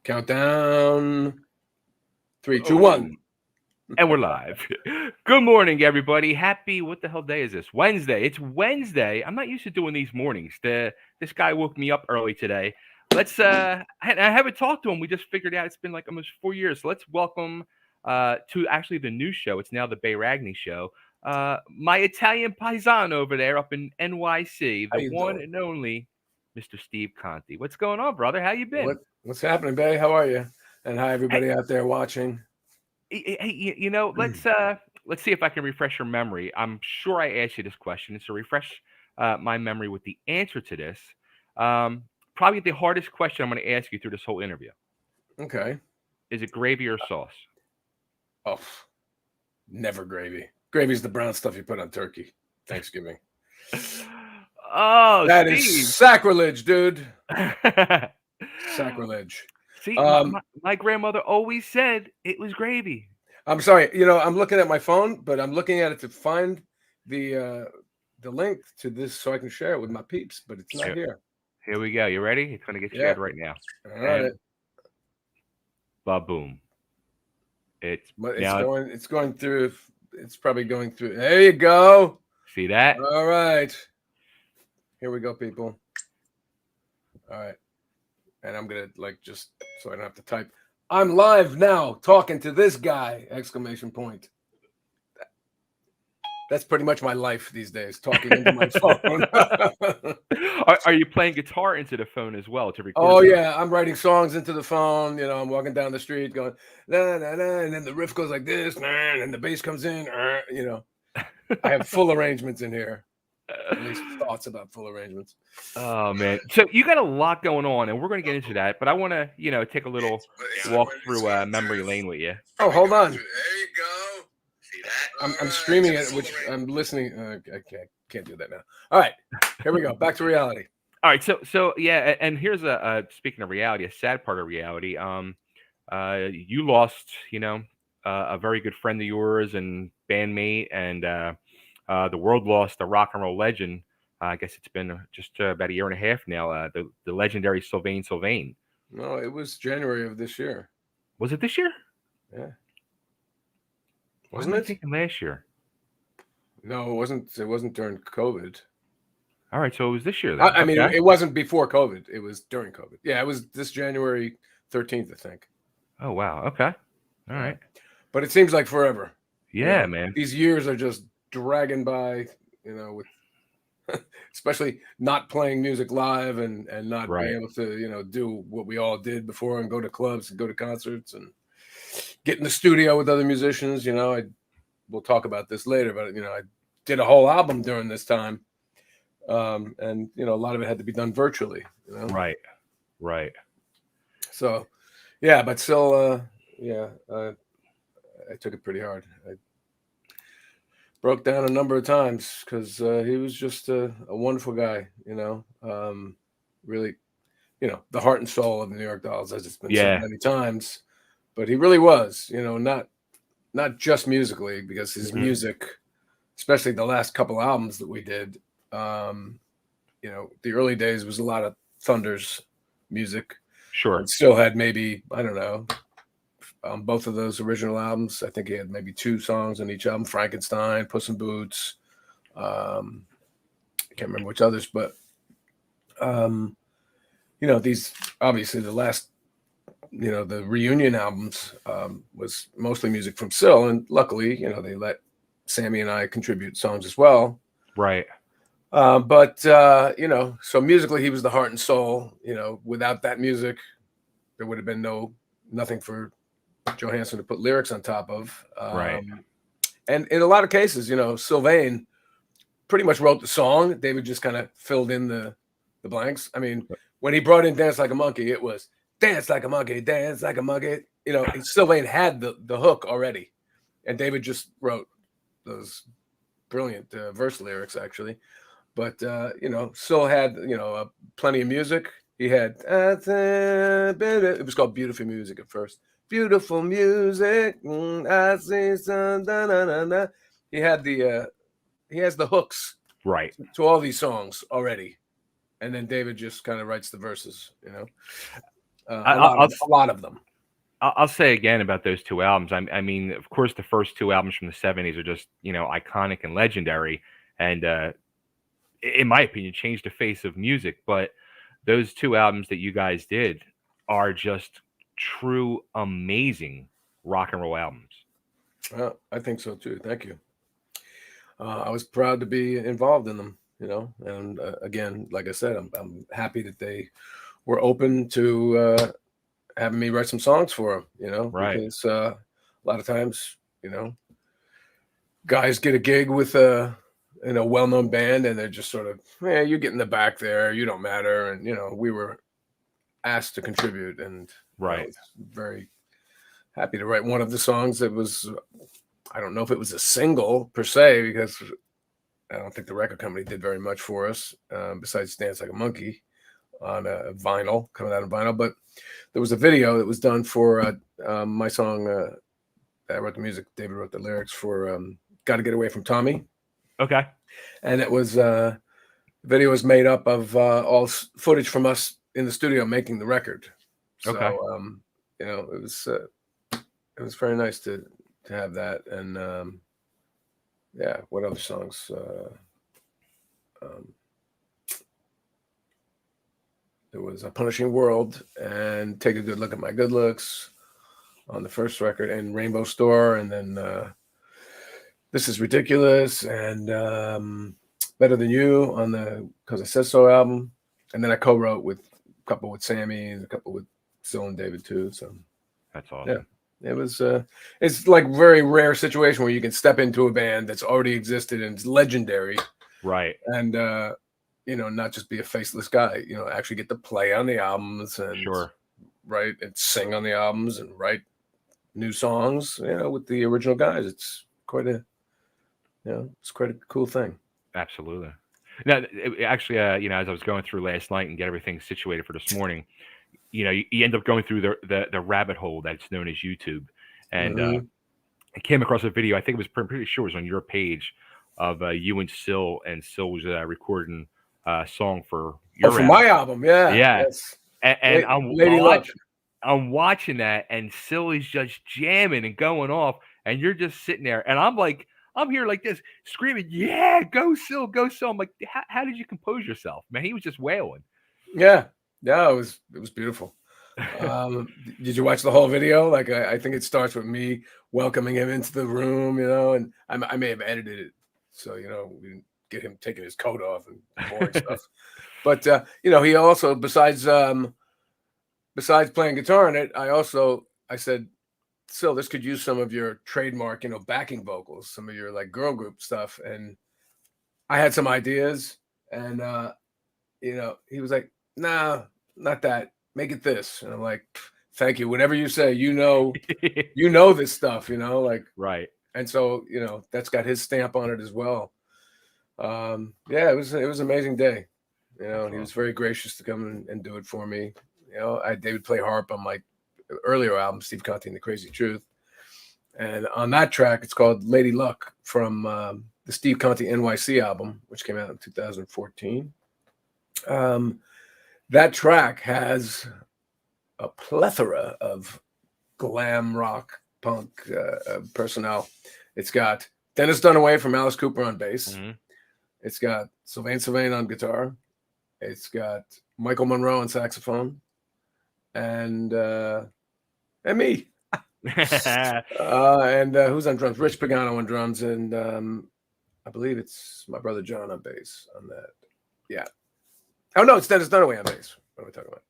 Countdown. 3, 2, 1. And we're live. Good morning, everybody. Happy, what the hell day is this? Wednesday. It's Wednesday. I'm not used to doing these mornings. This guy woke me up early today. I haven't talked to him. We just figured out it's been like almost 4 years. So let's welcome to actually the new show. It's now the Bay Ragni Show. My Italian paisan over there up in NYC, How the you one doing? and only Mr. Steve Conte. What's going on, brother? How you been? What's happening, Bay? How are you? And hi, everybody out there watching. Hey, let's see if I can refresh your memory. I'm sure I asked you this question. So refresh my memory with the answer to this. Probably the hardest question I'm going to ask you through this whole interview. Okay. Is it gravy or sauce? Oh, never gravy. Gravy's the brown stuff you put on turkey. Thanksgiving. Oh, that Steve. is sacrilege, dude. Sacrilege. See, my grandmother always said it was gravy. I'm sorry. I'm looking at my phone, but I'm looking at it to find the link to this so I can share it with my peeps, but it's not here. Here we go. You ready? It's going to get shared right now. All right. Ba-boom. It's going through. It's probably going through. There you go. See that? All right. Here we go, people. All right. And I'm going to just so I don't have to type. I'm live now talking to this guy, ! That's pretty much my life these days, talking into my phone. Are you playing guitar into the phone as well to record? Oh, yeah. I'm writing songs into the phone. I'm walking down the street going, na, na, na, and then the riff goes like this, and the bass comes in. I have full arrangements in here. At least thoughts about full arrangements. Oh, man. So you got a lot going on, and we're going to get into that. But I want to, take a little walk through memory lane with you. Oh, hold on. There you go. See that? I'm streaming it, which I'm listening. I can't do that now. All right. Here we go. Back to reality. All right. So yeah, and here's speaking of reality, a sad part of reality. You lost, a very good friend of yours and bandmate, and the world lost a rock and roll legend. I guess it's been just about a year and a half now. The legendary Sylvain. No, it was January of this year. Was it this year? Yeah. Wasn't it? Thinking last year. No, it wasn't. It wasn't during COVID. All right, so it was this year then. I mean, it wasn't before COVID. It was during COVID. Yeah, it was this January 13th, I think. Oh, wow. Okay. All right. But it seems like forever. Yeah, man. These years are just dragging by, with especially not playing music live and not being able to, do what we all did before and go to clubs and go to concerts and get in the studio with other musicians. We'll talk about this later, but, I did a whole album during this time. And, a lot of it had to be done virtually. Right. So, yeah, but still, I took it pretty hard. I broke down a number of times because he was just a wonderful guy, really, the heart and soul of the New York Dolls, as it's been said many times. But he really was, not just musically, because his music, especially the last couple albums that we did, the early days was a lot of Thunder's music. Sure. It still had maybe, I don't know, on both of those original albums, I think he had maybe 2 songs on each album: Frankenstein, Puss in Boots. I can't remember which others, but these obviously the last, the reunion albums was mostly music from Syl, and luckily, they let Sammy and I contribute songs as well. Right. But so musically he was the heart and soul. Without that music, there would have been nothing for Johansson to put lyrics on top of. Right. And in a lot of cases, Sylvain pretty much wrote the song. David just kind of filled in the blanks. I mean, when he brought in Dance Like a Monkey, it was dance like a monkey, dance like a monkey. Sylvain had the hook already, and David just wrote those brilliant verse lyrics, actually. But, Syl had, plenty of music. He had, it was called Beautiful Music at first. Beautiful music. I see sun, da, da, da, da. He had he has the hooks to all these songs already. And then David just kind of writes the verses, A lot of them. I'll say again about those two albums. I mean, of course, the first two albums from the '70s are just iconic and legendary, and in my opinion, changed the face of music. But those two albums that you guys did are just true amazing rock and roll albums. I think so too. Thank you. I was proud to be involved in them, and again, like I said, I'm happy that they were open to having me write some songs for them, Right. because a lot of times, guys get a gig with a well-known band and they're just sort of, you get in the back there, you don't matter. And, we were asked to contribute, and right. I was very happy to write one of the songs that was, I don't know if it was a single per se, because I don't think the record company did very much for us besides Dance Like a Monkey on a vinyl, coming out of vinyl. But there was a video that was done for my song. I wrote the music, David wrote the lyrics for Gotta Get Away from Tommy. Okay. And it was, the video was made up of all footage from us in the studio making the record. So, okay. It was very nice to have that. And what other songs? There was A Punishing World and Take a Good Look at My Good Looks on the first record, and Rainbow Store, and then This Is Ridiculous, and Better Than You on the Cause I Said So album. And then I co-wrote with a couple with Sammy and a couple with Syl and David too. So that's awesome. Yeah, it was. It's like very rare situation where you can step into a band that's already existed and it's legendary, right? And not just be a faceless guy. Actually get to play on the albums and write and sing on the albums and write new songs. With the original guys, it's quite a, it's quite a cool thing. Absolutely. Now, actually, as I was going through last night and get everything situated for this morning, you end up going through the rabbit hole that's known as YouTube, and I came across a video. I think it was pretty sure it was on your page of you and Syl was recording a song for your for my album. Yeah. Yes. And I'm watching that, and Syl is just jamming and going off, and you're just sitting there, and I'm here like this, screaming, "Yeah, go Syl, go Syl!" I'm like, how did you compose yourself, man? He was just wailing. Yeah, it was beautiful. Did you watch the whole video? Like, I think it starts with me welcoming him into the room, and I may have edited it, so we didn't get him taking his coat off and boring stuff. But he also, besides playing guitar in it, I said, Syl, this could use some of your trademark, backing vocals, some of your like girl group stuff. And I had some ideas, and he was like, "Nah, not that. Make it this." And I'm like, "Thank you. Whatever you say, this stuff, like." Right. And so, that's got his stamp on it as well. It was an amazing day. And he was very gracious to come and do it for me. David play harp on my earlier album, Steve Conte and the Crazy Truth. And on that track, it's called Lady Luck from the Steve Conte NYC album, which came out in 2014. That track has a plethora of glam rock punk personnel. It's got Dennis Dunaway from Alice Cooper on bass. Mm-hmm. It's got Sylvain on guitar. It's got Michael Monroe on saxophone, and me. And who's on drums? Rich Pagano on drums, and I believe it's my brother John on bass on that. Yeah. Oh no, it's Dennis Dunaway on bass. What are we talking about?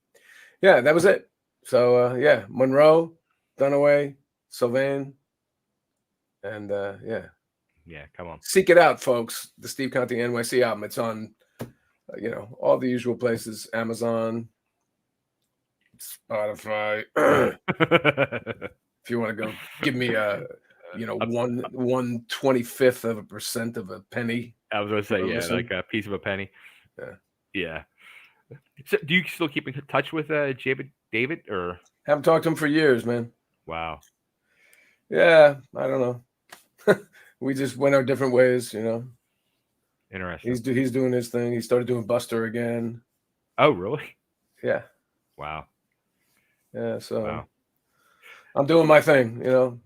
Yeah, that was it. So Monroe, Dunaway, Sylvain, and yeah, come on, seek it out, folks. The Steve Conte NYC album. It's on, all the usual places: Amazon, Spotify. If you want to go, give me a 1/25th of a percent of a penny. I was going to say, like a piece of a penny. Yeah. So, do you still keep in touch with David, or haven't talked to him for years, man? Wow. Yeah, I don't know. We just went our different ways, Interesting. He's doing his thing. He started doing Buster again. Oh, really? Yeah. Wow. Yeah, so Wow. I'm doing my thing,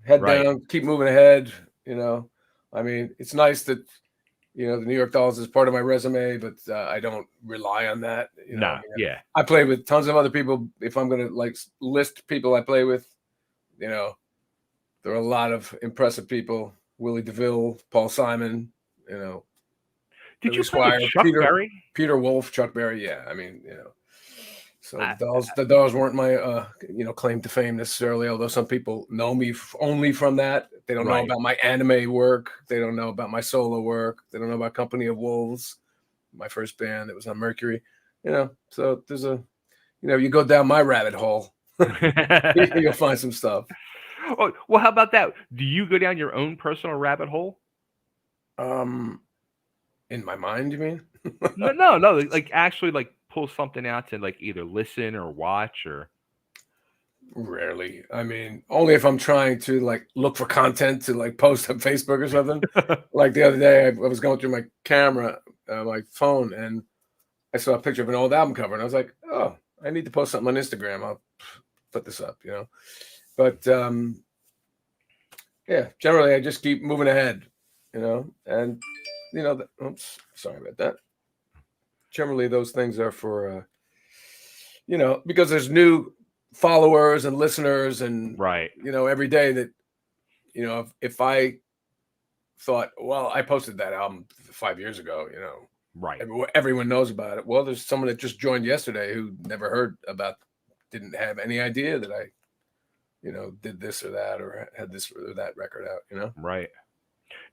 head Right. down, keep moving ahead. I mean, it's nice that the New York Dolls is part of my resume, but I don't rely on that. I No. mean, Yeah. I play with tons of other people. If I'm gonna list people I play with, there are a lot of impressive people: Willie DeVille, Paul Simon, Did Billy you play with Squire, Chuck Berry? Peter Wolf, Chuck Berry. Yeah, I mean, So I, the Dolls weren't my claim to fame necessarily. Although some people know me only from that. They don't know right. about my anime work. They don't know about my solo work. They don't know about Company of Wolves, my first band that was on Mercury. So there's you go down my rabbit hole, you'll find some stuff. Oh, well, how about that? Do you go down your own personal rabbit hole? In my mind, you mean? No. Like actually, like pull something out to like either listen or watch or. Rarely. I mean, only if I'm trying to look for content to post on Facebook or something. Like the other day, I was going through my camera, my phone, and I saw a picture of an old album cover, and I was like, "Oh, I need to post something on Instagram. I'll put this up," But yeah, generally, I just keep moving ahead, and oops, sorry about that. Generally, those things are for because there's new followers and listeners, and Right. every day that if I thought, well, I posted that album 5 years ago, Right. everyone knows about it. Well, there's someone that just joined yesterday who never heard about, didn't have any idea that I did this or that or had this or that record out. Right.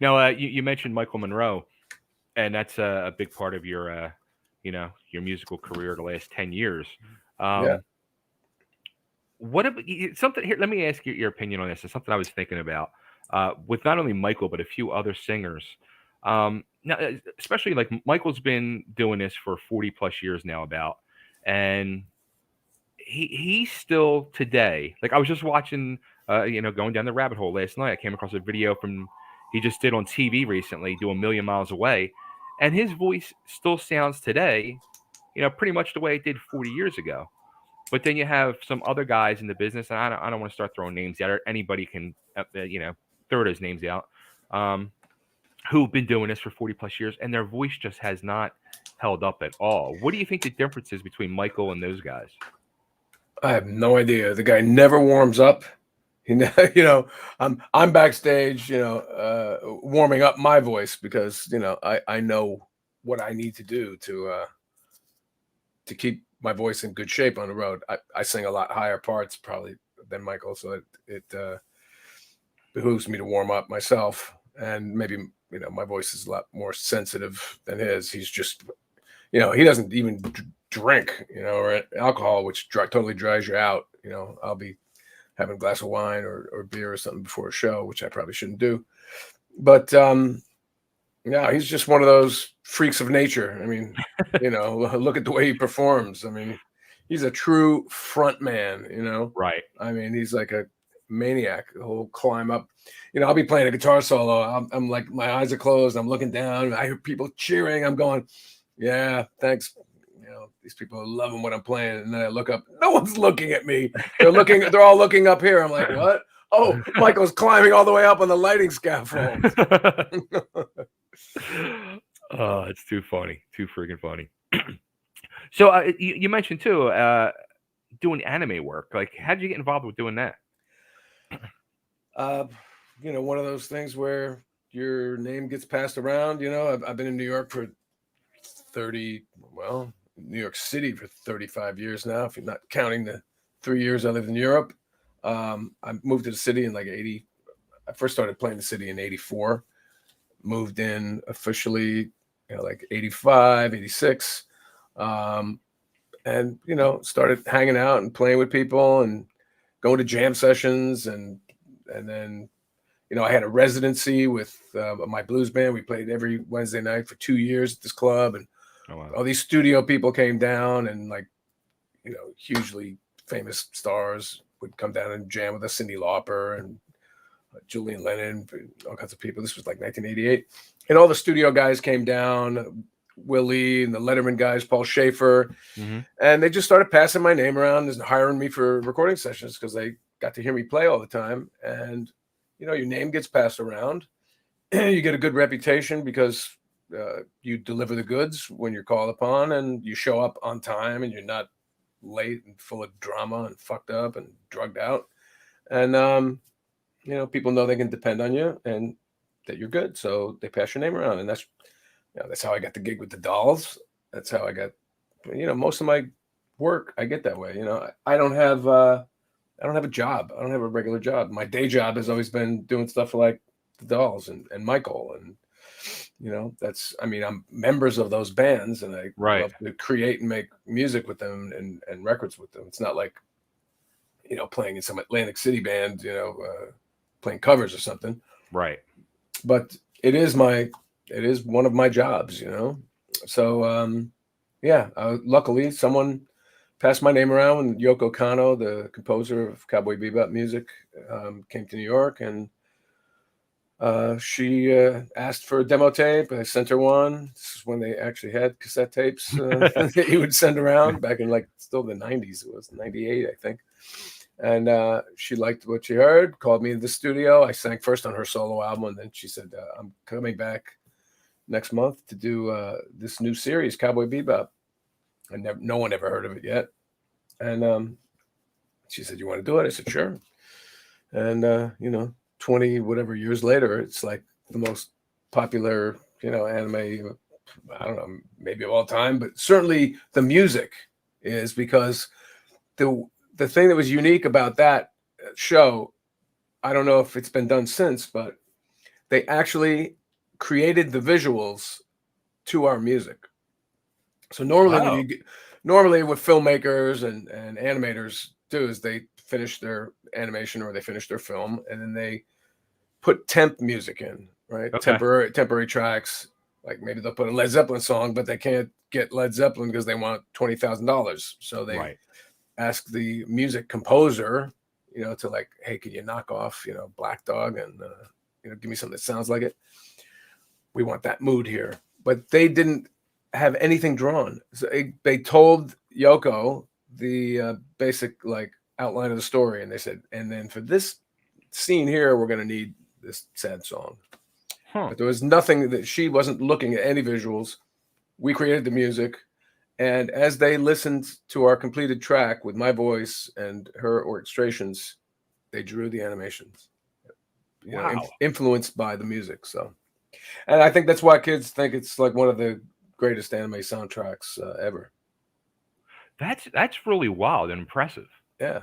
Now, you mentioned Michael Monroe, and that's a big part of your your musical career the last 10 years. Yeah. What about something here? Let me ask you your opinion on this. It's something I was thinking about with not only Michael but a few other singers. Now, especially like Michael's been doing this for 40 plus years now, and he's still today. Like I was just watching, going down the rabbit hole last night. I came across a video from he just did on TV recently, doing "Million Miles Away," and his voice still sounds today, pretty much the way it did 40 years ago. But then you have some other guys in the business, and I don't want to start throwing names out. Or anybody can, throw those names out, who've been doing this for 40 plus years, and their voice just has not held up at all. What do you think the difference is between Michael and those guys? I have no idea. The guy never warms up. I'm backstage, warming up my voice because I know what I need to do to keep my voice in good shape on the road. I sing a lot higher parts probably than Michael, so it behooves me to warm up myself. And maybe my voice is a lot more sensitive than his. He's just he doesn't even drink or alcohol, which totally dries you out. I'll be having a glass of wine or beer or something before a show, which I probably shouldn't do. But yeah, he's just one of those freaks of nature. I mean, look at the way he performs. I mean, he's a true front man, Right. I mean, he's like a maniac. He'll climb up. I'll be playing a guitar solo. I'm like, my eyes are closed. I'm looking down. I hear people cheering. I'm going, yeah, thanks. These people are loving what I'm playing. And then I look up. No one's looking at me. They're all looking up here. I'm like, what? Oh, Michael's climbing all the way up on the lighting scaffold. Oh, it's too funny. Too freaking funny. So you mentioned too doing anime work. Like, how did you get involved with doing that? One of those things where your name gets passed around. I've been in New York for New York City for 35 years now, if you're not counting the 3 years I lived in Europe. I moved to the city in like 80. I first started playing the city in 84. Moved in officially, like 85, 86. And, started hanging out and playing with people and going to jam sessions. And then, I had a residency with my blues band. We played every Wednesday night for 2 years at this club. And Oh, wow. all these studio people came down and hugely famous stars would come down and jam with us. Cyndi Lauper and Julian Lennon, all kinds of people. This was like 1988. And all the studio guys came down. Willie and the Letterman guys, Paul Schaefer, Mm-hmm. and they just started passing my name around and hiring me for recording sessions because they got to hear me play all the time. And your name gets passed around. You get a good reputation because you deliver the goods when you're called upon, and you show up on time, and you're not late and full of drama and fucked up and drugged out. And people know they can depend on you and that you're good, so they pass your name around. And that's how I got the gig with the Dolls. That's how I got most of my work. I get that way. I don't have a job. I don't have a regular job. My day job has always been doing stuff like the Dolls and Michael, and I'm members of those bands, and I love to create and make music with them and records with them. It's not like playing in some Atlantic City band, playing covers or something. Right. But it is one of my jobs, So luckily someone passed my name around when Yoko Kanno, the composer of Cowboy Bebop music, came to New York, and she asked for a demo tape. I sent her one. This is when they actually had cassette tapes that you would send around back in still the 90s. It was 98, I think. And she liked what she heard, called me to the studio. I sang first on her solo album, and then she said, I'm coming back next month to do this new series, Cowboy Bebop. No one ever heard of it yet. And she said, you want to do it? I said, sure. And, 20 whatever years later, it's like the most popular, anime, I don't know, maybe of all time, but certainly the music is, because the thing that was unique about that show, I don't know if it's been done since, but they actually created the visuals to our music. So normally normally what filmmakers and animators do is they finish their animation or they finish their film, and then they put temp music in, right? Okay. Temporary tracks. Like maybe they'll put a Led Zeppelin song, but they can't get Led Zeppelin because they want $20,000. So they ask the music composer, to hey, can you knock off, Black Dog and, give me something that sounds like it. We want that mood here. But they didn't have anything drawn. So they told Yoko the basic outline of the story, and they said, and then for this scene here, we're going to need this sad song. But there was nothing that she wasn't looking at any visuals. We created the music. And as they listened to our completed track with my voice and her orchestrations, they drew the animations, influenced by the music. So, and I think that's why kids think it's like one of the greatest anime soundtracks ever. That's really wild and impressive. Yeah.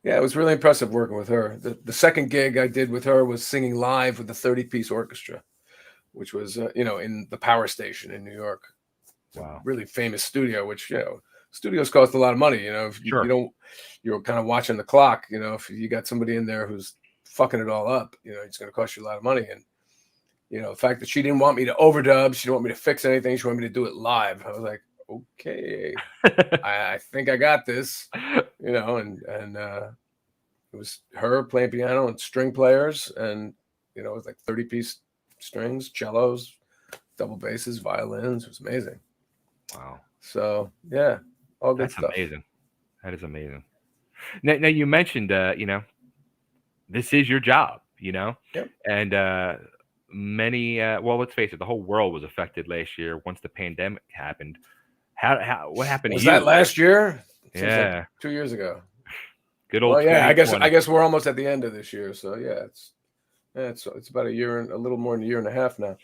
Yeah, it was really impressive working with her. The second gig I did with her was singing live with a 30-piece orchestra, which was, in the Power Station in New York. Wow. Really famous studio, which, studios cost a lot of money. If Sure. you're kind of watching the clock, if you got somebody in there who's fucking it all up, it's going to cost you a lot of money. And, the fact that she didn't want me to overdub, she didn't want me to fix anything. She wanted me to do it live. I was like, okay, I think I got this, and it was her playing piano and string players, and, it was like 30-piece strings, cellos, double basses, violins. It was amazing. Wow. So yeah, all good stuff. That's amazing. That is amazing. Now you mentioned, this is your job, Yep. and many, well, let's face it, the whole world was affected last year once the pandemic happened. What happened Was to you? that last year? Seems Yeah. like 2 years ago. Good old. Well, yeah, I 2020. guess we're almost at the end of this year. So yeah, it's about a year and a little more than a year and a half now.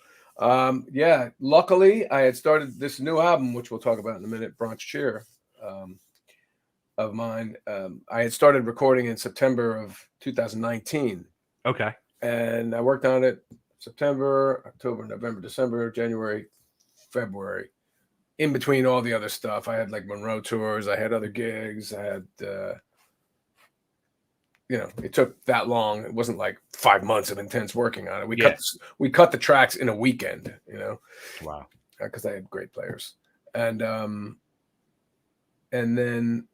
Yeah, luckily I had started this new album, which we'll talk about in a minute, Bronx Cheer, of mine. I had started recording in September of 2019. Okay. And I worked on it September, October, November, December, January, February. In between all the other stuff, I had like Monroe tours, I had other gigs, I had it took that long. It wasn't like 5 months of intense working on it. We cut the tracks in a weekend, Wow. because I had great players. And then,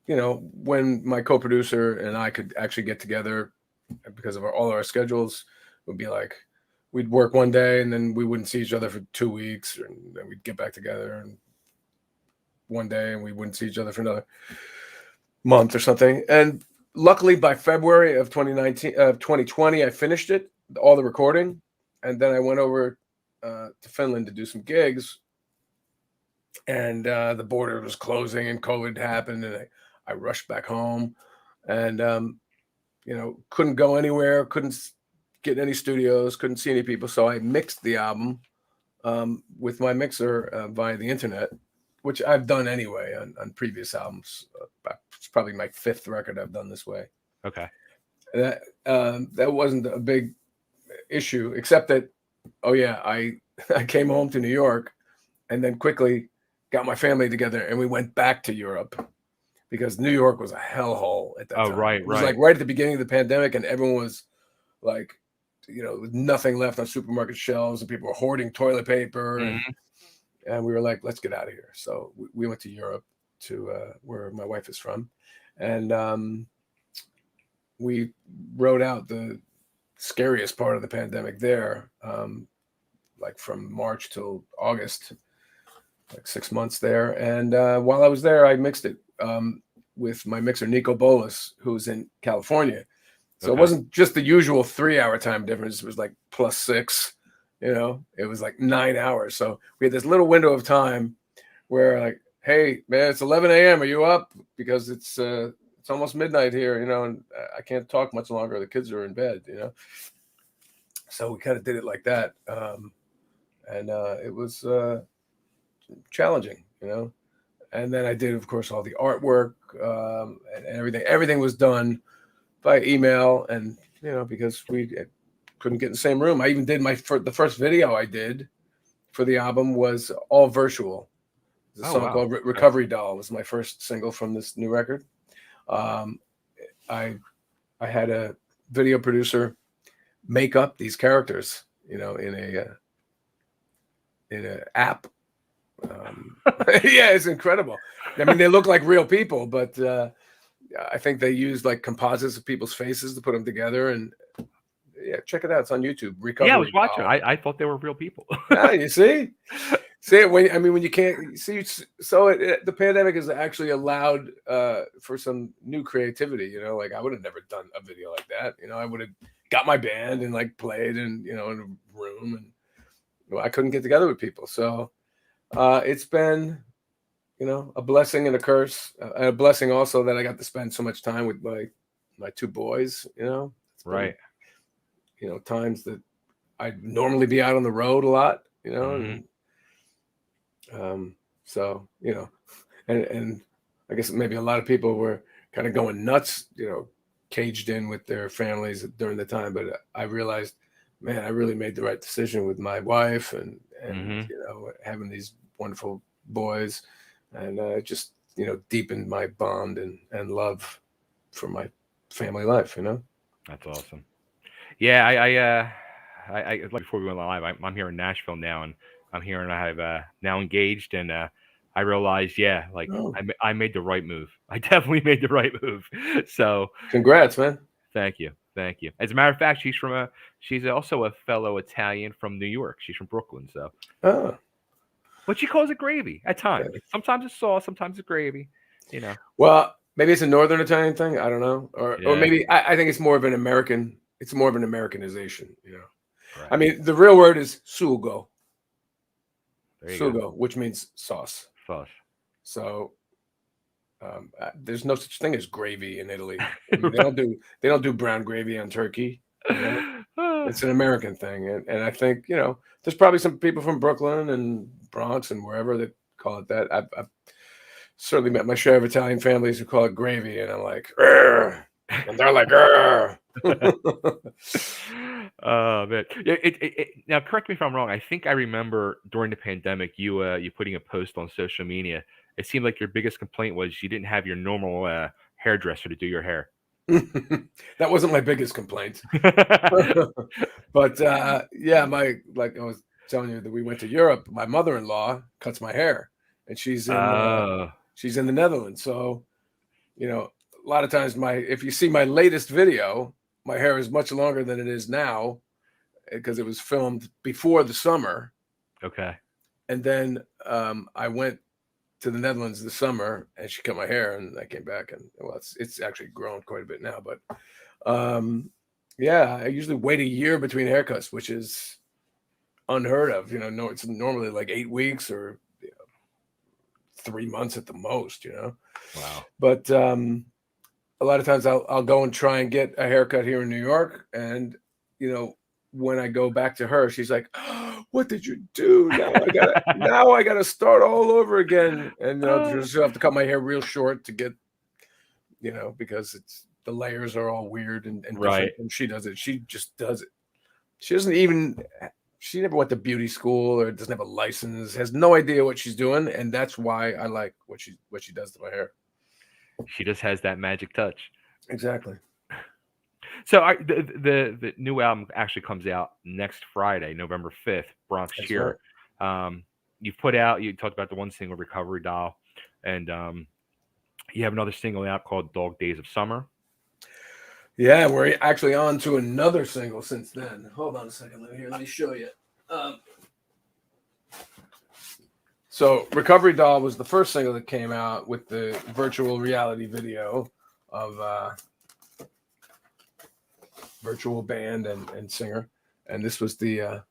when my co-producer and I could actually get together because of all our schedules, it would be like, we'd work one day and then we wouldn't see each other for 2 weeks, and then we'd get back together and one day and we wouldn't see each other for another month or something. And luckily by February of 2020, I finished it, all the recording. And then I went over to Finland to do some gigs, and the border was closing and COVID happened, and I rushed back home, and couldn't go anywhere, couldn't get in any studios, couldn't see any people. So I mixed the album with my mixer via the internet, which I've done anyway on previous albums. It's probably my 5th record I've done this way. Okay. That wasn't a big issue, except that, I came home to New York and then quickly got my family together and we went back to Europe because New York was a hellhole at that time. Right. It was like right at the beginning of the pandemic, and everyone was like, with nothing left on supermarket shelves, and people were hoarding toilet paper. And we were like, let's get out of here. So we went to Europe, to where my wife is from. And we rode out the scariest part of the pandemic there, like from March till August, like 6 months there. And while I was there, I mixed it with my mixer, Nico Bolas, who's in California. So It wasn't just the usual 3-hour time difference. It was like +6, it was like 9 hours. So we had this little window of time where, like, hey, man, it's 11 a.m. Are you up? Because it's almost midnight here, and I can't talk much longer. The kids are in bed, So we kind of did it like that. And it was challenging, And then I did, of course, all the artwork and everything. Everything was done by email, and because we couldn't get in the same room. I even did the first video I did for the album was all virtual. There's a song called Recovery Doll. It was my first single from this new record. I had a video producer make up these characters, in a app. Yeah, it's incredible. I mean, they look like real people, but I think they used like composites of people's faces to put them together. And yeah, check it out. It's on YouTube. Recovery I was watching. Doll. I thought they were real people. Yeah, you see when you can't see. So the pandemic has actually allowed for some new creativity. Like I would have never done a video like that. I would have got my band and like played and in a room, and I couldn't get together with people. So it's been a blessing and a curse. A blessing also that I got to spend so much time with my 2 boys. It's right. Been, times that I'd normally be out on the road a lot. And so and I guess maybe a lot of people were kind of going nuts, caged in with their families during the time. But I realized, man, I really made the right decision with my wife and having these wonderful boys, and just deepened my bond and love for my family life. That's awesome. Yeah, I before we went live, I'm here in Nashville now, and I'm here and I have now engaged, and I realized, I made the right move. I definitely made the right move. So congrats, man. Thank you. As a matter of fact, she's also a fellow Italian from New York. She's from Brooklyn, so. Oh. But she calls it gravy at times. Yeah. Sometimes it's sauce, sometimes it's gravy. Well, maybe it's a Northern Italian thing. I don't know, or maybe I think it's more of an American. It's more of an Americanization. Right. I mean, the real word is sugo. Sugo, which means sauce. Sauce. So there's no such thing as gravy in Italy. I mean, they don't do brown gravy on turkey. It's an American thing, and I think there's probably some people from Brooklyn and Bronx and wherever that call it that. I've certainly met my share of Italian families who call it gravy, and I'm like, "Rrr," and they're like, "Rrr." Oh man! Now, correct me if I'm wrong. I think I remember during the pandemic, you putting a post on social media. It seemed like your biggest complaint was you didn't have your normal hairdresser to do your hair. That wasn't my biggest complaint. But like I was telling you that we went to Europe. My mother-in-law cuts my hair, and she's in the Netherlands. So, a lot of times if you see my latest video, my hair is much longer than it is now, because it was filmed before the summer. Okay. And then I went to the Netherlands this summer, and she cut my hair, and I came back, and well, it's actually grown quite a bit now. But yeah, I usually wait a year between haircuts, which is unheard of. No, it's normally like 8 weeks or 3 months at the most. Wow. But a lot of times I'll go and try and get a haircut here in New York, and when I go back to her, she's like, oh, "What did you do? Now I gotta start all over again." And just have to cut my hair real short to get, because the layers are all weird and right. different. And she does it. She just does it. She never went to beauty school or doesn't have a license. Has no idea what she's doing, and that's why I like what she does to my hair. She just has that magic touch. Exactly. So the new album actually comes out next Friday, November 5th, Bronx Cheer. Right. You talked about the one single, Recovery Doll, and you have another single out called Dog Days of Summer. Yeah, we're actually on to another single since then. Hold on a second. Let me show you. So Recovery Doll was the first single that came out with the virtual reality video of virtual band and singer, and this was the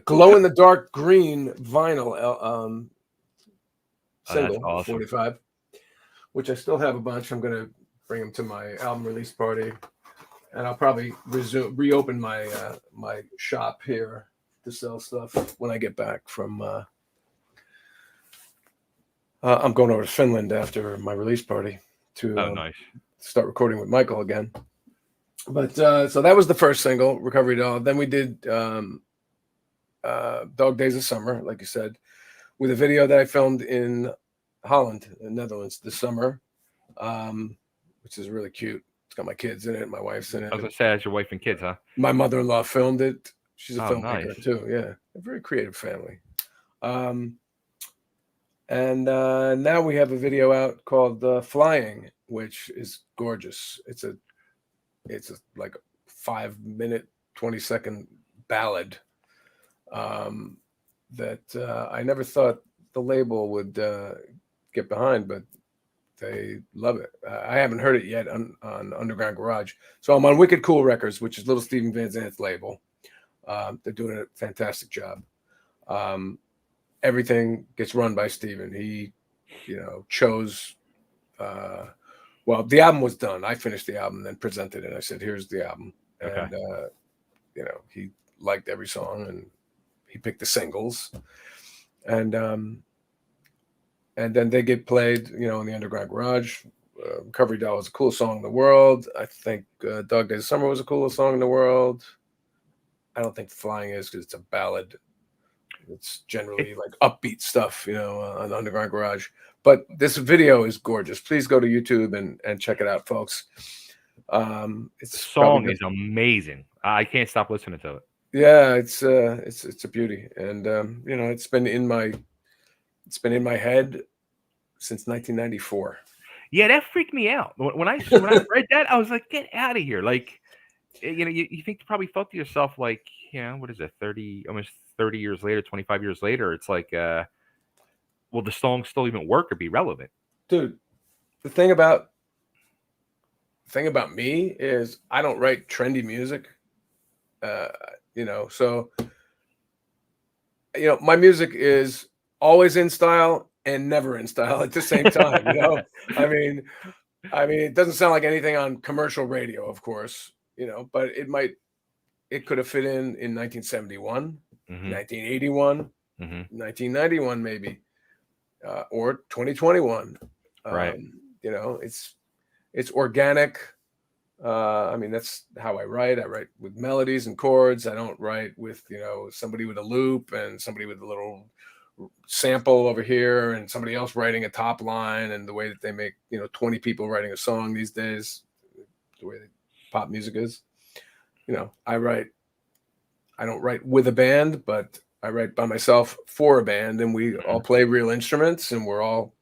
glow in the dark green vinyl single, awesome. 45, which I still have a bunch. I'm gonna bring them to my album release party, and I'll probably reopen my my shop here to sell stuff when I get back from. I'm going over to Finland after my release party to nice. Start recording with Michael again. But so that was the first single, Recovery Doll. Then we did Dog Days of Summer, like you said, with a video that I filmed in Holland, in Netherlands, this summer, which is really cute. It's got my kids in it, my wife's in it. I was going to say, that's your wife and kids, huh? My mother-in-law filmed it. She's a filmmaker, nice. too. Yeah, a very creative family. And now we have a video out called Flying, which is gorgeous. It's like a 5-minute, 20-second ballad that I never thought the label would get behind, but they love it. I haven't heard it yet on Underground Garage. So I'm on Wicked Cool Records, which is Little Steven Van Zant's label. They're doing a fantastic job. Everything gets run by Steven. He, chose. Well, the album was done. I finished the album, then presented it. I said, "Here's the album," and he liked every song, and he picked the singles, and then they get played, in the Underground Garage. Recovery Doll was the coolest song in the world. I think Dog Days of Summer was the coolest song in the world. I don't think Flying is, because it's a ballad. It's generally like upbeat stuff, on Underground Garage. But this video is gorgeous. Please go to YouTube and check it out, folks. The song is amazing. I can't stop listening to it. Yeah, it's a beauty, and it's been in my head since 1994. Yeah, that freaked me out when I read that. I was like, "Get out of here!" Like, you think, you probably thought to yourself, like, what is it? Almost 30 years later, 25 years later, it's like, will the song still even work or be relevant? Dude, the thing about me is I don't write trendy music. So my music is always in style and never in style at the same time. I mean, it doesn't sound like anything on commercial radio, of course, but it could have fit in 1971, 1981, 1991, maybe, or 2021. Right. It's organic. That's how I write. I write with melodies and chords. I don't write with, somebody with a loop and somebody with a little sample over here and somebody else writing a top line, and the way that they make, 20 people writing a song these days, the way that pop music is. I don't write with a band, but I write by myself for a band, and we all play real instruments, and we're all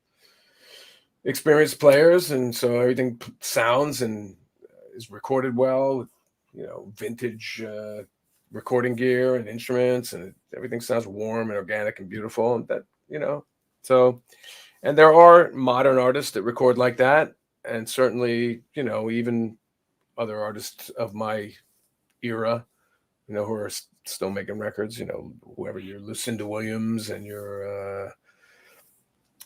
experienced players, and so everything sounds and is recorded well with vintage recording gear and instruments, and everything sounds warm and organic and beautiful. And that, so, and there are modern artists that record like that. And certainly, even other artists of my era, who are still making records, whoever your Lucinda Williams and your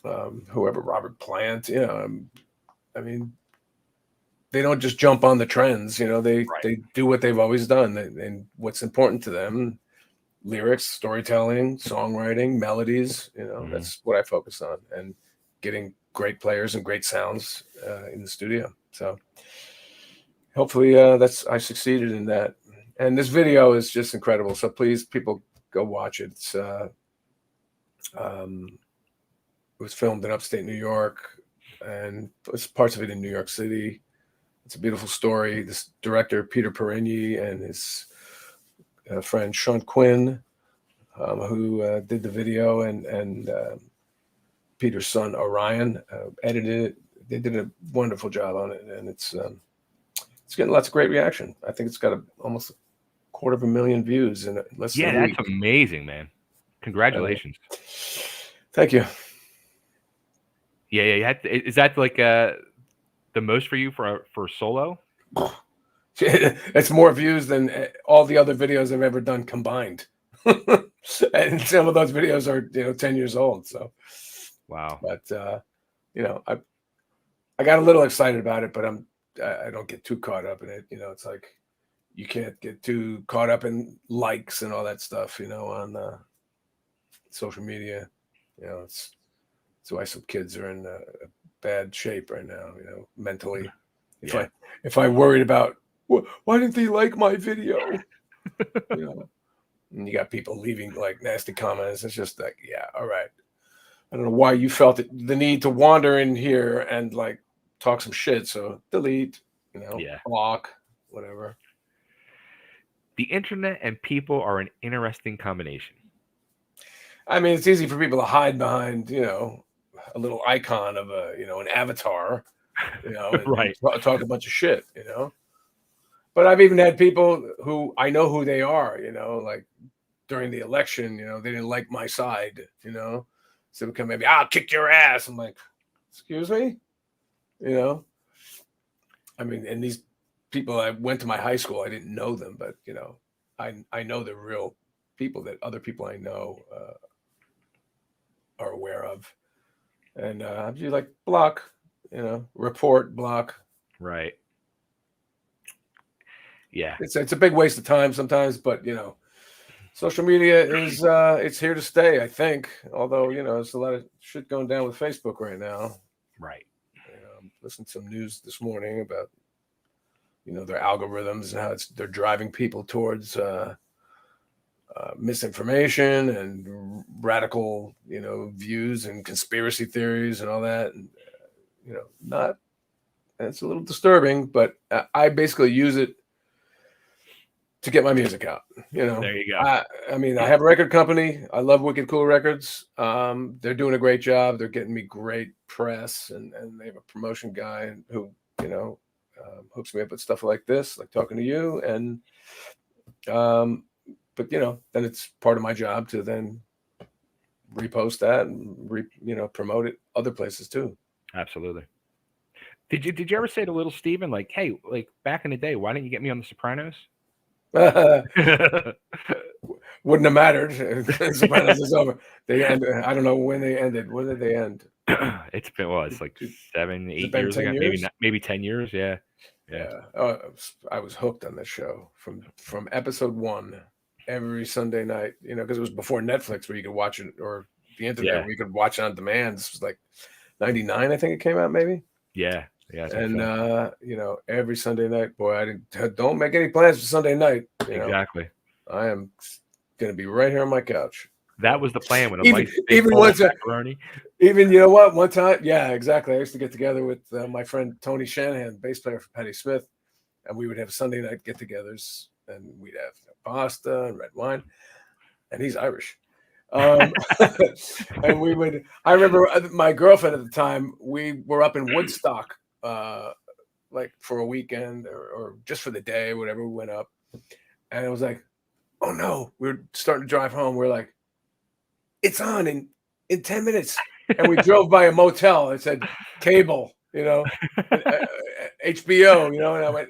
whoever, Robert Plant, I mean, they don't just jump on the trends, they do what they've always done, and what's important to them: lyrics, storytelling, songwriting, melodies. That's what I focus on, and getting great players and great sounds in the studio. So hopefully I succeeded in that. And this video is just incredible. So please, people, go watch it. It was filmed in upstate New York, and it's parts of it in New York City. It's a beautiful story. This director, Peter Perigny, and his friend Sean Quinn, who did the video, and Peter's son Orion edited it. They did a wonderful job on it, and it's getting lots of great reaction. I think it's got almost 250,000 views in less than a week. That's amazing, man. Congratulations. Thank you. Yeah. Is that like the most for you for solo? It's more views than all the other videos I've ever done combined. And some of those videos are 10 years old. So wow. But I got a little excited about it, but I don't get too caught up in it. It's like you can't get too caught up in likes and all that stuff, on social media. It's why some kids are in bad shape right now, mentally. If I worried about why didn't they like my video, and you got people leaving like nasty comments. It's just like, yeah, all right. I don't know why you felt the need to wander in here and like talk some shit. So delete, block, whatever. The internet and people are an interesting combination. I mean, it's easy for people to hide behind, a little icon of an avatar, and right. talk a bunch of shit, But I've even had people who I know who they are, like during the election, they didn't like my side, so they come maybe, I'll kick your ass. I'm like, excuse me, I mean, and these people, I went to my high school, I didn't know them, but I know they're real people that other people I know are aware of, and I'd be like, block, report, block, right. Yeah, it's a big waste of time sometimes, but social media is it's here to stay, I think. Although there's a lot of shit going down with Facebook right now. Right. Listened to some news this morning about their algorithms and how they're driving people towards misinformation and radical views and conspiracy theories and all that, and it's a little disturbing, but I basically use it to get my music out. There you go. I mean, I have a record company. I love Wicked Cool Records. They're doing a great job. They're getting me great press, and they have a promotion guy who hooks me up with stuff like this, like talking to you. And but then it's part of my job to then repost that and promote it other places too. Absolutely. Did you ever say to little Steven, like, hey, like back in the day, why didn't you get me on The Sopranos? Wouldn't have mattered. Sopranos is over. They ended. I don't know when they ended. When did they end? It's been it's like 7, 8 years ago. Maybe 10 years. Yeah. I was hooked on this show from episode 1 every Sunday night. Because it was before Netflix, where you could watch it, or the internet where you could watch it on demand. This was like 99, I think it came out, maybe. Yeah. And every Sunday night, boy, don't make any plans for Sunday night. Exactly. I am gonna be right here on my couch. That was the plan with a even one time, macaroni. Even one time, yeah, exactly. I used to get together with my friend Tony Shanahan, bass player for Patti Smith, and we would have Sunday night get-togethers, and we'd have pasta and red wine, and he's Irish. And I remember my girlfriend at the time, we were up in Woodstock like for a weekend or just for the day, whatever. We went up, and it was like, oh no, we were starting to drive home. We're like, it's on in 10 minutes, and we drove by a motel. It said cable, HBO, and I went.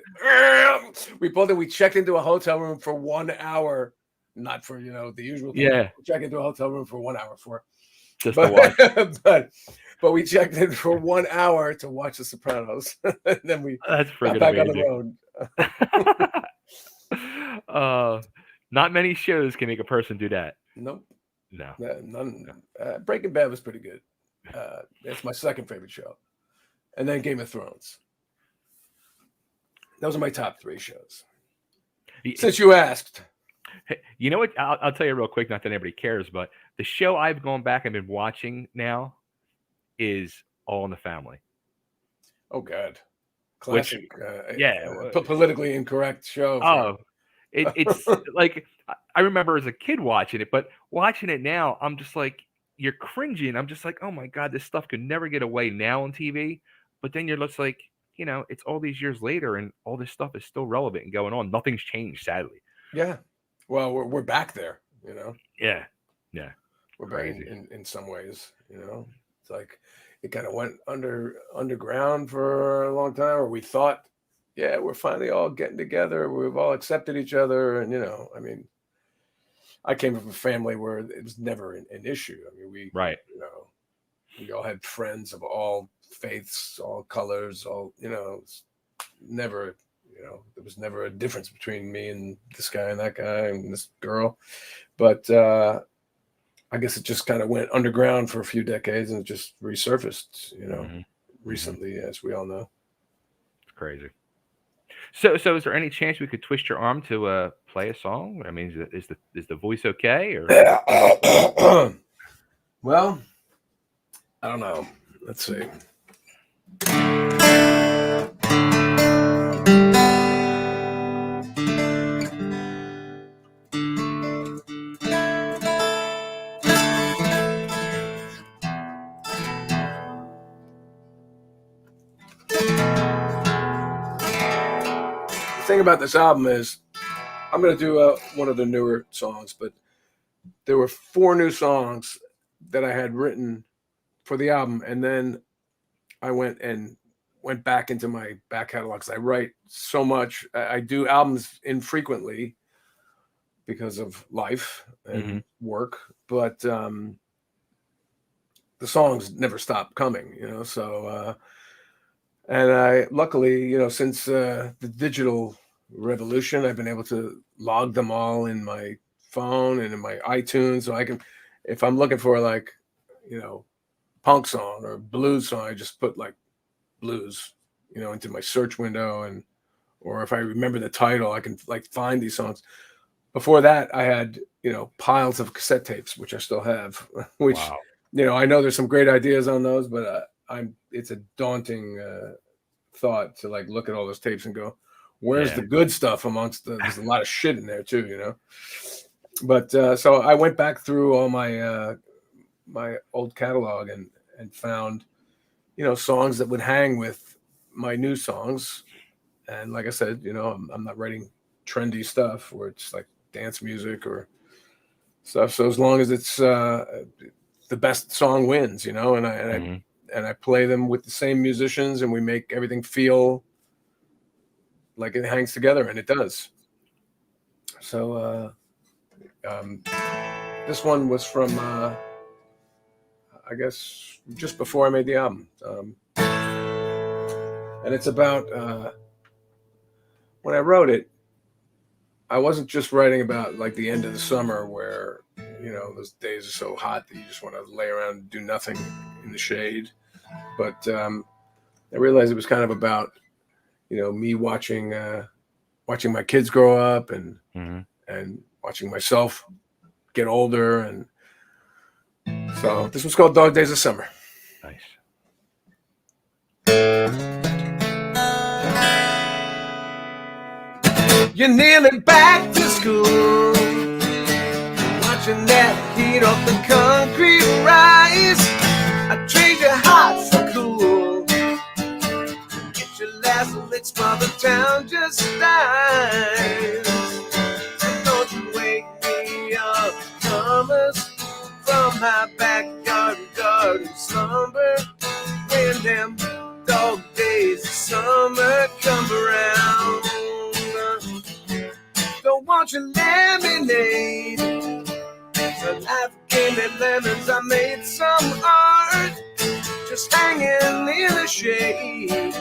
We pulled in. We checked into a hotel room for 1 hour, not for the usual thing. Yeah, We checked into a hotel room for 1 hour just to watch. But we checked in for 1 hour to watch The Sopranos. And then we That's got friggin' back amazing. on the road. Not many shows can make a person do that. Nope. No. None. Breaking Bad was pretty good. It's my second favorite show. And then Game of Thrones. Those are my top 3 shows. Since you asked. You know what? I'll tell you real quick, not that anybody cares, but the show I've gone back and been watching now is All in the Family. Oh, God. Classic. Yeah. Politically incorrect show. Oh, it's like, I remember as a kid watching it, but watching it now, I'm just like, you're cringing. I'm just like, oh my God, this stuff could never get away now on TV. But then you're just like, it's all these years later and all this stuff is still relevant and going on. Nothing's changed, sadly. Yeah. Well, we're back there, Yeah. Yeah. We're back in some ways, It's like it kind of went underground for a long time, or we thought, yeah, we're finally all getting together. We've all accepted each other. And, I mean, I came from a family where it was never an issue. I mean, we all had friends of all faiths, all colors, all, it's never, there was never a difference between me and this guy and that guy and this girl. But I guess it just kind of went underground for a few decades and it just resurfaced, recently, as we all know. It's crazy. So is there any chance we could twist your arm to play a song? I mean, is the voice okay? Or well, I don't know. Let's see. The thing about this album is I'm going to do one of the newer songs, but there were 4 new songs that I had written for the album. And then I went back into my back catalogs. I write so much. I do albums infrequently because of life and work, but the songs never stop coming, so and I luckily, since the digital revolution, I've been able to log them all in my phone and in my iTunes, so I can, if I'm looking for like, punk song or blues song, I just put like blues, into my search window, or if I remember the title, I can like find these songs. Before that, I had, piles of cassette tapes, which I still have, which, wow. I know there's some great ideas on those, but it's a daunting thought to like look at all those tapes and go, where's the good stuff amongst there's a lot of shit in there too, But so I went back through all my my old catalog and found, songs that would hang with my new songs. And like I said, I'm not writing trendy stuff where it's like dance music or stuff. So as long as it's the best song wins, and I play them with the same musicians and we make everything feel like it hangs together, and it does. So this one was from I guess just before I made the album, and it's about when I wrote it, I wasn't just writing about like the end of the summer where those days are so hot that you just want to lay around and do nothing in the shade, but I realized it was kind of about me watching my kids grow up and watching myself get older, and so this was called Dog Days of Summer. Nice. You're nearly back to school, watching that heat off the concrete rise. I trade your heart so cool, get your last lick its mother town just dies. So don't you wake me up, Thomas, from my backyard garden slumber. When them dog days of summer come around, don't want your lemonade. So life gave me lemons, I made some art, just hanging in the shade.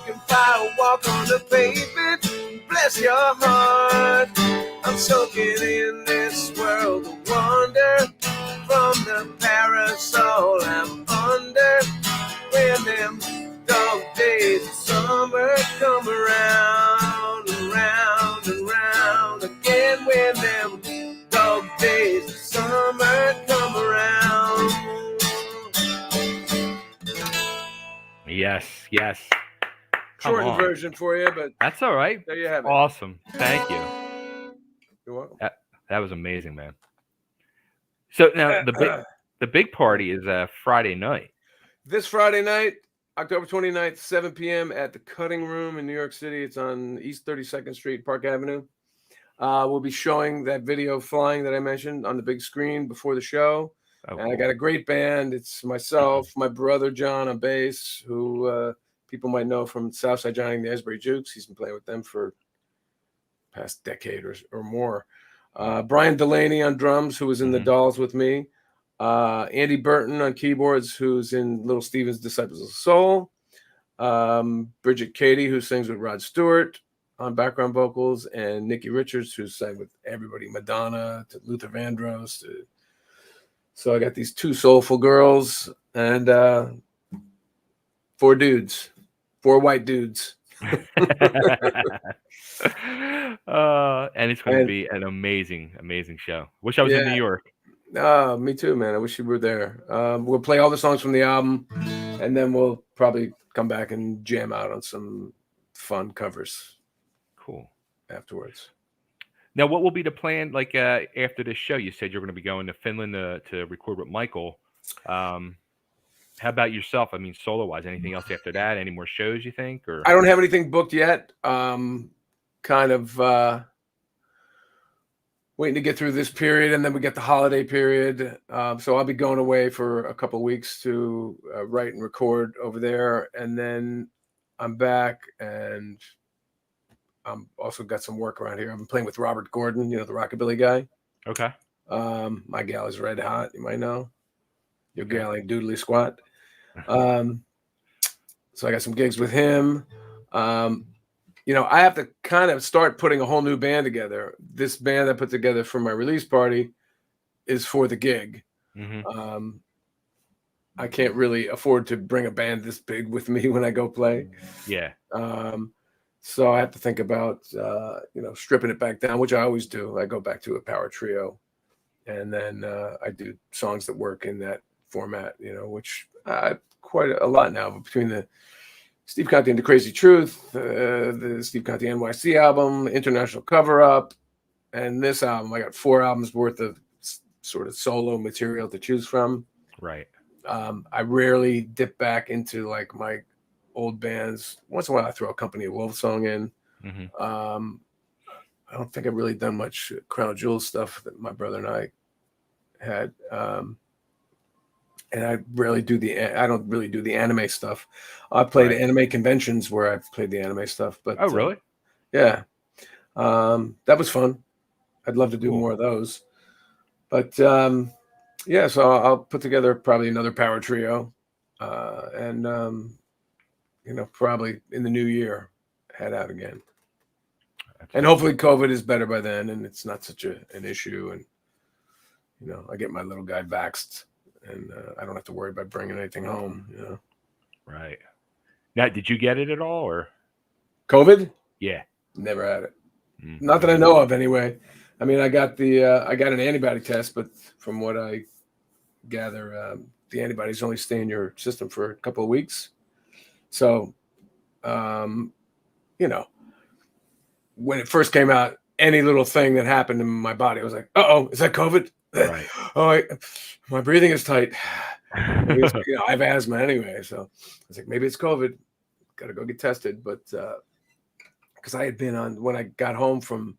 You can fire walk on the pavement, bless your heart. I'm soaking in this world of wonder, from the parasol I'm under. When them dog days of summer come around, around, and round again. When them dog days of summer come around. Yes, yes. Shortened version for you, but that's all right. There you have it. Awesome. Thank you. You're welcome. That was amazing, man. So now the big party is Friday night. This Friday night, October 29th, 7 p.m. at the Cutting Room in New York City. It's on East 32nd Street, Park Avenue. We'll be showing that video Flying that I mentioned on the big screen before the show. Oh, and I got a great band. It's myself, my brother John on bass, who people might know from Southside Johnny and the Asbury Jukes. He's been playing with them for the past decade or more. Brian Delaney on drums, who was in the Dolls with me. Andy Burton on keyboards, who's in Little Steven's Disciples of Soul. Bridget Cady, who sings with Rod Stewart on background vocals, and Nikki Richards, who sang with everybody, Madonna to Luther Vandross. So I got these two soulful girls and 4 dudes, 4 white dudes. And it's going to be an amazing, amazing show. Wish I was in New York. Me too, man. I wish you were there. We'll play all the songs from the album, and then we'll probably come back and jam out on some fun covers. Cool. Afterwards. Now, what will be the plan? Like after this show, you said you're going to be going to Finland to record with Michael. How about yourself? I mean, solo-wise, anything else after that? Any more shows you think? Or I don't have anything booked yet. Kind of waiting to get through this period, and then we get the holiday period. So I'll be going away for a couple of weeks to write and record over there, and then I'm back, and I'm also got some work around here. I've been playing with Robert Gordon, the rockabilly guy. Okay. My gal is Red Hot. You might know. Your gal ain't doodly squat. So I got some gigs with him. I have to kind of start putting a whole new band together. This band I put together for my release party is for the gig. Mm-hmm. I can't really afford to bring a band this big with me when I go play. Yeah. So I have to think about, stripping it back down, which I always do. I go back to a power trio, and then I do songs that work in that format, which quite a lot now between the Steve Conte and the Crazy Truth, the Steve Conte NYC album, International Cover Up, and this album. I got 4 albums worth of sort of solo material to choose from. Right. I rarely dip back into like my old bands. Once in a while I throw a Company of Wolves song in. Mm-hmm. I don't think I've really done much Crown Jewels stuff that my brother and I had. And I don't really do the anime stuff. I played anime conventions where I've played the anime stuff, but really? Yeah. That was fun. I'd love to do more of those, but so I'll put together probably another power trio, and probably in the new year head out again. Absolutely. And hopefully COVID is better by then and it's not such an issue, and I get my little guy vaxxed, and I don't have to worry about bringing anything home. Right. Now, did you get it at all, or COVID? Yeah, never had it. Mm-hmm. Not that I know of, anyway. I mean, I got an antibody test, but from what I gather, the antibodies only stay in your system for a couple of weeks. So, when it first came out, any little thing that happened in my body, I was like, "Uh-oh, is that COVID?" Right. My breathing is tight. I have asthma anyway, so I was like, maybe it's COVID. got to go get tested. But because I had been on, when I got home from,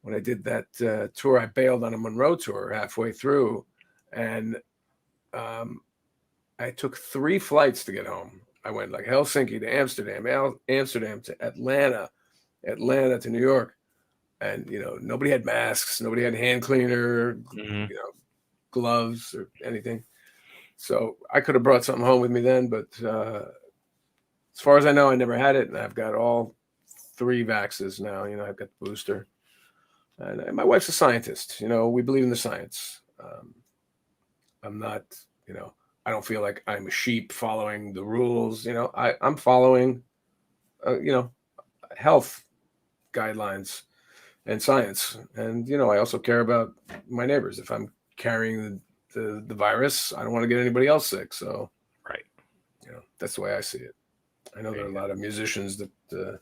when I did that tour, I bailed on a Monroe tour halfway through, and I took 3 flights to get home. I went like Helsinki to Amsterdam, Amsterdam to Atlanta to New York. And, nobody had masks. Nobody had hand cleaner, gloves or anything. So I could have brought something home with me then. But as far as I know, I never had it. And I've got all 3 vaxes now. I've got the booster. And my wife's a scientist. We believe in the science. I'm not, I don't feel like I'm a sheep following the rules. I'm following, health guidelines and science. And, I also care about my neighbors. If I'm carrying the virus, I don't want to get anybody else sick. So, right. That's the way I see it. I know there are a lot of musicians that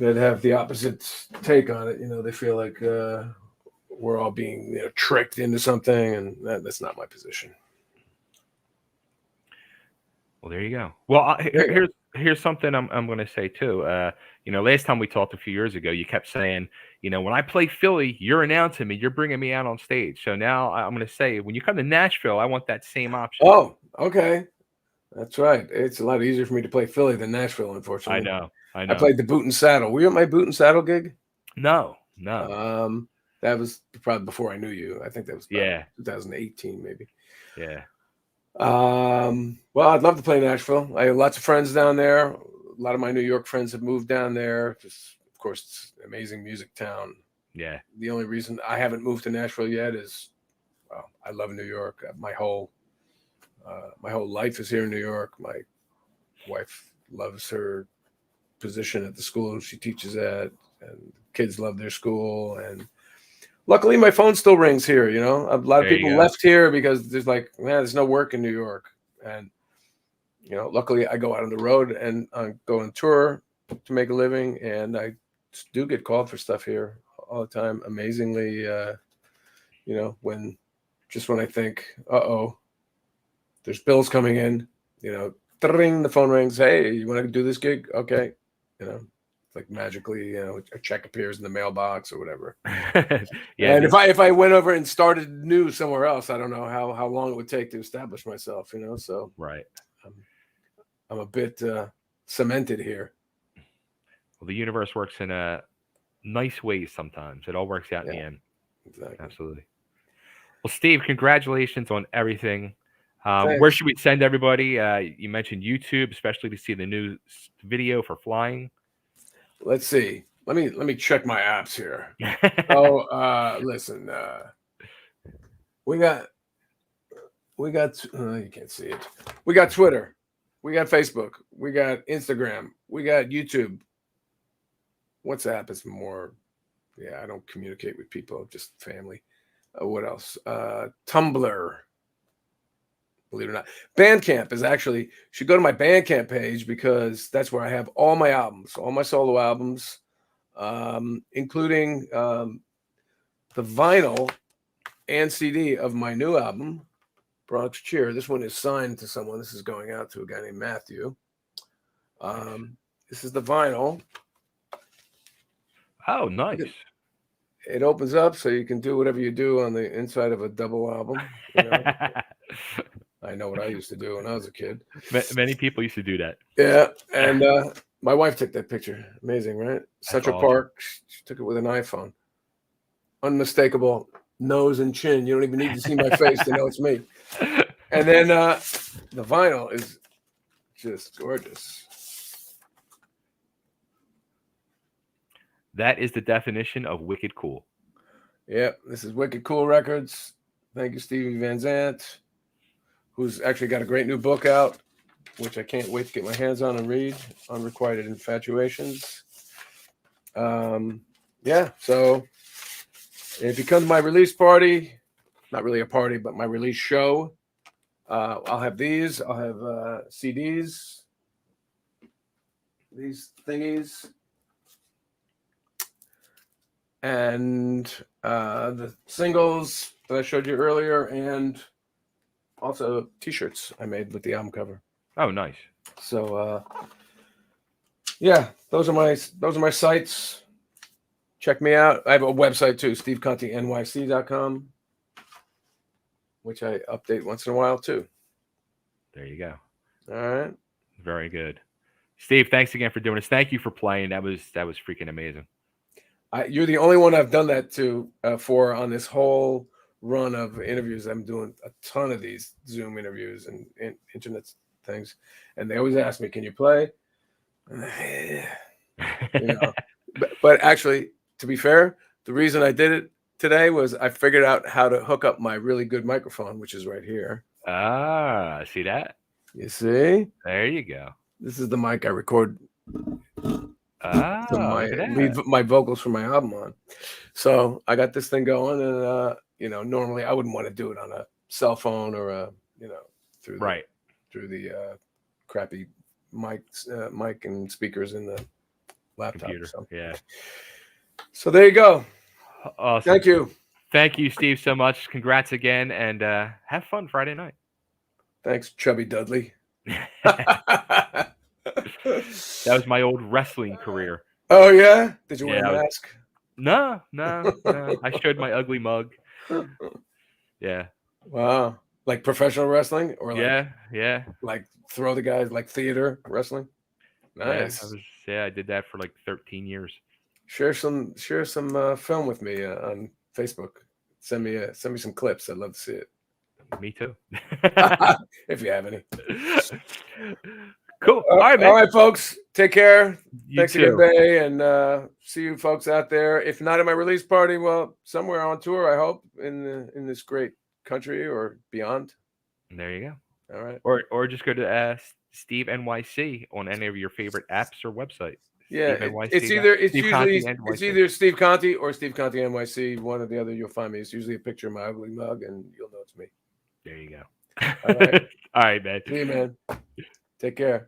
have the opposite take on it. They feel like we're all being tricked into something, and that's not my position. Well, there you go. Well, here's something I'm going to say too. Last time we talked a few years ago, you kept saying, when I play Philly, you're announcing me, you're bringing me out on stage. So now I'm going to say, when you come to Nashville, I want that same option. Oh, okay. That's right. It's a lot easier for me to play Philly than Nashville, unfortunately. I know. I played the Boot and Saddle. Were you at my Boot and Saddle gig? No. That was probably before I knew you. I think that was 2018, maybe. Yeah. Well, I'd love to play Nashville. I have lots of friends down there. A lot of my New York friends have moved down there. Just, of course, it's an amazing music town. Yeah. The only reason I haven't moved to Nashville yet is, I love New York. My whole life is here in New York. My wife loves her position at the school she teaches at, and kids love their school. And luckily, my phone still rings here. A lot of people left here because there's no work in New York. And, luckily I go out on the road and I go on tour to make a living. And I do get called for stuff here all the time. Amazingly, when I think, there's bills coming in, the phone rings. Hey, you want to do this gig? Okay. Like magically, a check appears in the mailbox or whatever. Yeah. And if I went over and started new somewhere else, I don't know how long it would take to establish myself, So right. I'm a bit cemented here. Well, the universe works in nice ways sometimes. It all works out in the end. Exactly. Absolutely. Well, Steve, congratulations on everything. Where should we send everybody? You mentioned YouTube, especially to see the new video for flying. Let's see. Let me check my apps here. Listen. We got. You can't see it. We got Twitter. We got Facebook. We got Instagram. We got YouTube. WhatsApp is more. Yeah, I don't communicate with people. Just family. What else? Tumblr. Believe it or not, Bandcamp is actually, should go to my Bandcamp page because that's where I have all my albums, all my solo albums, including the vinyl and CD of my new album, Bronx Cheer. This one is signed to someone. This is going out to a guy named Matthew. This is the vinyl. Oh, nice. It opens up so you can do whatever you do on the inside of a double album. I know what I used to do when I was a kid. Many people used to do that. Yeah, and my wife took that picture. Amazing, right? Central Park. She took it with an iPhone. Unmistakable nose and chin. You don't even need to see my face to know it's me. And then the vinyl is just gorgeous. That is the definition of wicked cool. Yeah, this is Wicked Cool Records. Thank you, Stevie Van Zandt, who's actually got a great new book out, which I can't wait to get my hands on and read, Unrequited Infatuations. So it becomes my release party. Not really a party, but my release show. I'll have these. I'll have CDs. These thingies. And the singles that I showed you earlier, and also T-shirts I made with the album cover. Oh, nice. So yeah, those are my sites. Check me out. I have a website too, stevecontenyc.com, which I update once in a while too. There you go. All right. Very good. Steve, thanks again for doing this. Thank you for playing. That was freaking amazing. You're the only one I've done that to for on this whole run of interviews. I'm doing a ton of these Zoom interviews and internet things, and they always ask me, "Can you play?" But actually, to be fair, the reason I did it today was I figured out how to hook up my really good microphone, which is right here. Ah, see that? You see? There you go. This is the mic I record my my vocals for my album on. So I got this thing going, and normally I wouldn't want to do it on a cell phone or through the crappy mic and speakers in the laptop. Computer. So. Yeah. So there you go. Awesome. Thank you, Steve, so much. Congrats again, and have fun Friday night. Thanks, Chubby Dudley. That was my old wrestling career. Oh yeah? Did you wear a mask? No. I showed my ugly mug. Yeah. Wow. Like professional wrestling, or yeah, like throw the guys, like theater wrestling. Nice. I did that for like 13 years. Share some film with me on Facebook. Send me some clips. I'd love to see it. Me too. If you have any. Cool. All right, man. All right, folks. Take care. Thanks again, Bay, and see you folks out there. If not at my release party, well, somewhere on tour, I hope, in this great country or beyond. There you go. All right. Or just go to Steve NYC on any of your favorite apps or websites. Yeah, it's either Steve Conte or Steve Conte NYC. One or the other, you'll find me. It's usually a picture of my ugly mug, and you'll know it's me. There you go. All right. All right, man. See you, man. Take care.